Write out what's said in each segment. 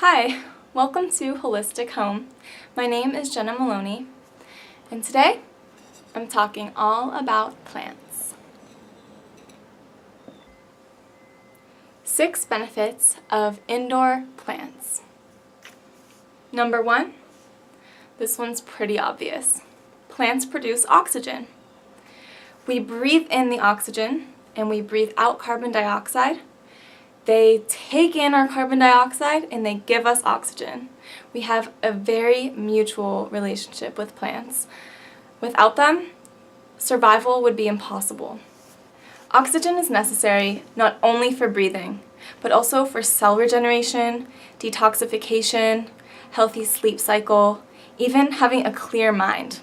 Hi, welcome to Holistic Home. My name is Jenna Maloney, and today I'm talking all about plants. 6 benefits of indoor plants. Number 1, this one's pretty obvious. Plants produce oxygen. We breathe in the oxygen and we breathe out carbon dioxide. They take in our carbon dioxide and they give us oxygen. We have a very mutual relationship with plants. Without them, survival would be impossible. Oxygen is necessary not only for breathing, but also for cell regeneration, detoxification, healthy sleep cycle, even having a clear mind.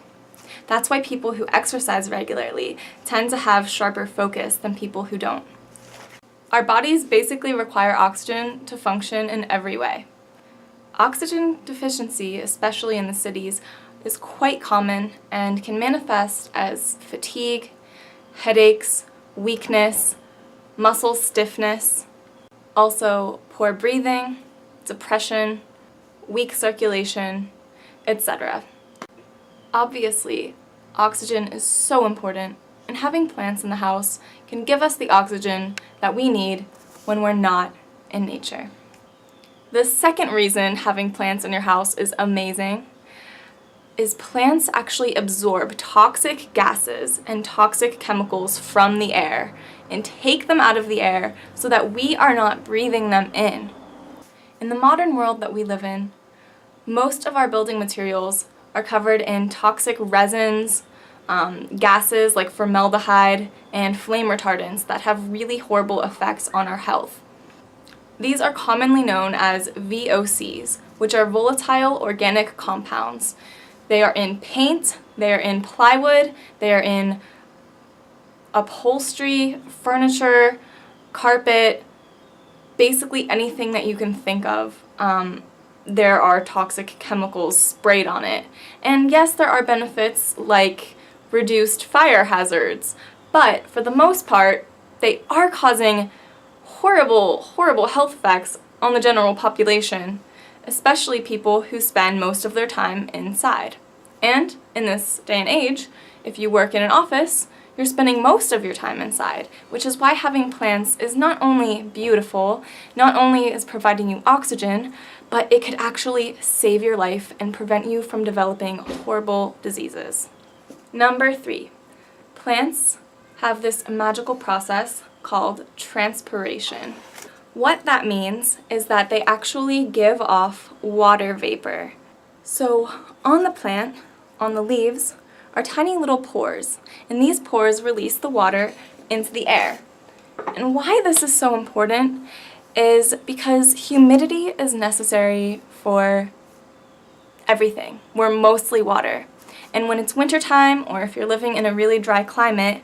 That's why people who exercise regularly tend to have sharper focus than people who don't. Our bodies basically require oxygen to function in every way. Oxygen deficiency, especially in the cities, is quite common and can manifest as fatigue, headaches, weakness, muscle stiffness, also poor breathing, depression, weak circulation, etc. Obviously, oxygen is so important, and having plants in the house can give us the oxygen that we need when we're not in nature. The second reason having plants in your house is amazing is plants actually absorb toxic gases and toxic chemicals from the air and take them out of the air so that we are not breathing them in. In the modern world that we live in, most of our building materials are covered in toxic resins, gases like formaldehyde, and flame retardants that have really horrible effects on our health. These are commonly known as VOCs, which are volatile organic compounds. They are in paint, they are in plywood, they are in upholstery, furniture, carpet, basically anything that you can think of. There are toxic chemicals sprayed on it. And yes, there are benefits like reduced fire hazards, but for the most part, they are causing horrible health effects on the general population, especially people who spend most of their time inside. And in this day and age, if you work in an office, you're spending most of your time inside, which is why having plants is not only beautiful, not only is providing you oxygen, but it could actually save your life and prevent you from developing horrible diseases. Number 3, plants have this magical process called transpiration. What that means is that they actually give off water vapor. So on the plant, on the leaves, are tiny little pores, and these pores release the water into the air. And why this is so important is because humidity is necessary for everything. We're mostly water. And when it's wintertime, or if you're living in a really dry climate,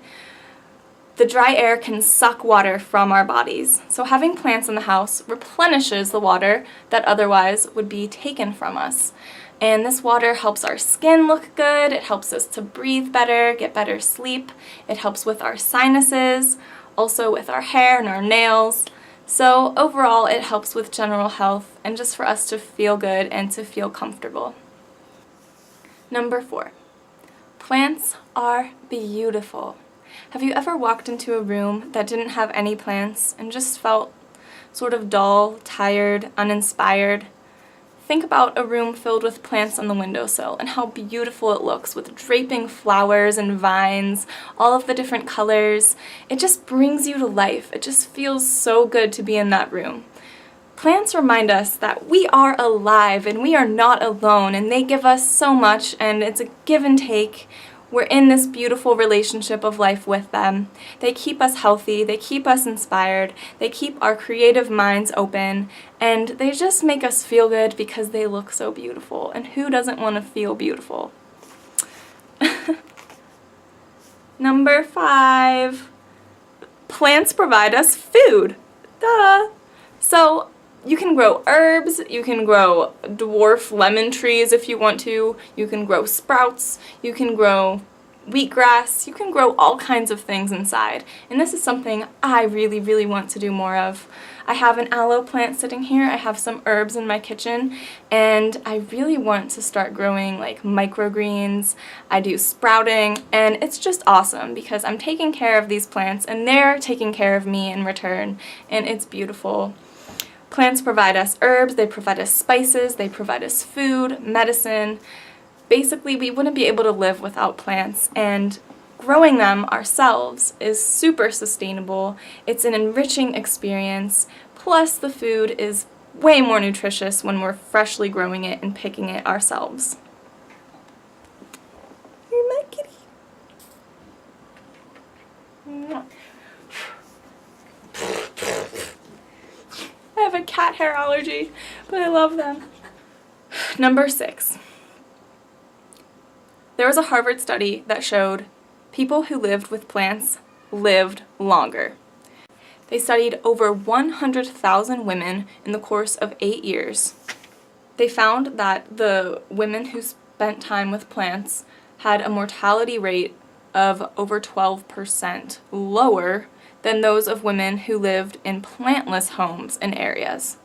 the dry air can suck water from our bodies. So having plants in the house replenishes the water that otherwise would be taken from us. And this water helps our skin look good, it helps us to breathe better, get better sleep, it helps with our sinuses, also with our hair and our nails. So overall, it helps with general health and just for us to feel good and to feel comfortable. Number 4, plants are beautiful. Have you ever walked into a room that didn't have any plants and just felt sort of dull, tired, uninspired? Think about a room filled with plants on the windowsill and how beautiful it looks with draping flowers and vines, all of the different colors. It just brings you to life. It just feels so good to be in that room. Plants remind us that we are alive and we are not alone, and they give us so much, and it's a give and take. We're in this beautiful relationship of life with them. They keep us healthy, they keep us inspired, they keep our creative minds open, and they just make us feel good because they look so beautiful. And who doesn't want to feel beautiful? Number 5, plants provide us food. Duh! So, you can grow herbs, you can grow dwarf lemon trees if you want to, you can grow sprouts, you can grow wheatgrass, you can grow all kinds of things inside. And this is something I really want to do more of. I have an aloe plant sitting here, I have some herbs in my kitchen, and I really want to start growing like microgreens. I do sprouting, and it's just awesome because I'm taking care of these plants and they're taking care of me in return, and it's beautiful. Plants provide us herbs, they provide us spices, they provide us food, medicine. Basically, we wouldn't be able to live without plants, and growing them ourselves is super sustainable. It's an enriching experience, plus the food is way more nutritious when we're freshly growing it and picking it ourselves. You're my kitty. I have a cat hair allergy, but I love them. Number 6. There was a Harvard study that showed people who lived with plants lived longer. They studied over 100,000 women in the course of 8 years. They found that the women who spent time with plants had a mortality rate of over 12% lower than those of women who lived in plantless homes and areas.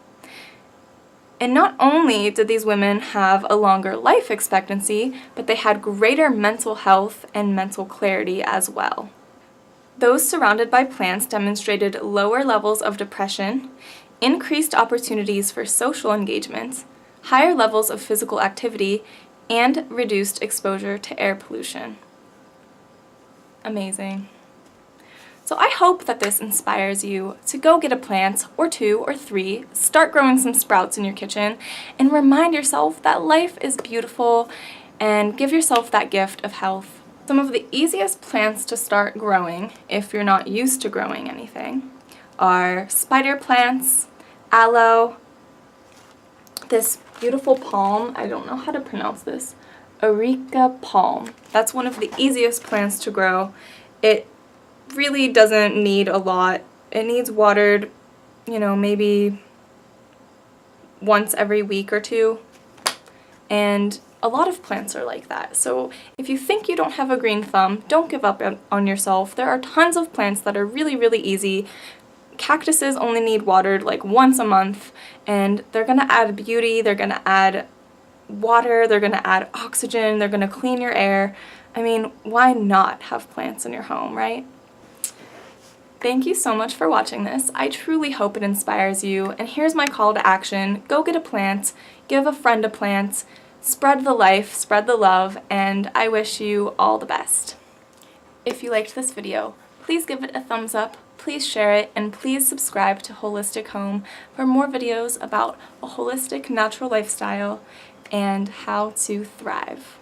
And not only did these women have a longer life expectancy, but they had greater mental health and mental clarity as well. Those surrounded by plants demonstrated lower levels of depression, increased opportunities for social engagement, higher levels of physical activity, and reduced exposure to air pollution. Amazing. So I hope that this inspires you to go get a plant or 2 or 3, start growing some sprouts in your kitchen, and remind yourself that life is beautiful and give yourself that gift of health. Some of the easiest plants to start growing, if you're not used to growing anything, are spider plants, aloe, this beautiful palm, I don't know how to pronounce this, Areca palm. That's one of the easiest plants to grow. It really doesn't need a lot. It needs watered, maybe once every week or 2. And a lot of plants are like that. So if you think you don't have a green thumb, don't give up on yourself. There are tons of plants that are really, really easy. Cactuses only need watered like once a month, and they're going to add beauty, they're going to add water, they're going to add oxygen, they're going to clean your air. I mean, why not have plants in your home, right? Thank you so much for watching this. I truly hope it inspires you, and here's my call to action. Go get a plant, give a friend a plant, spread the life, spread the love, and I wish you all the best. If you liked this video, please give it a thumbs up, please share it, and please subscribe to Holistic Home for more videos about a holistic natural lifestyle and how to thrive.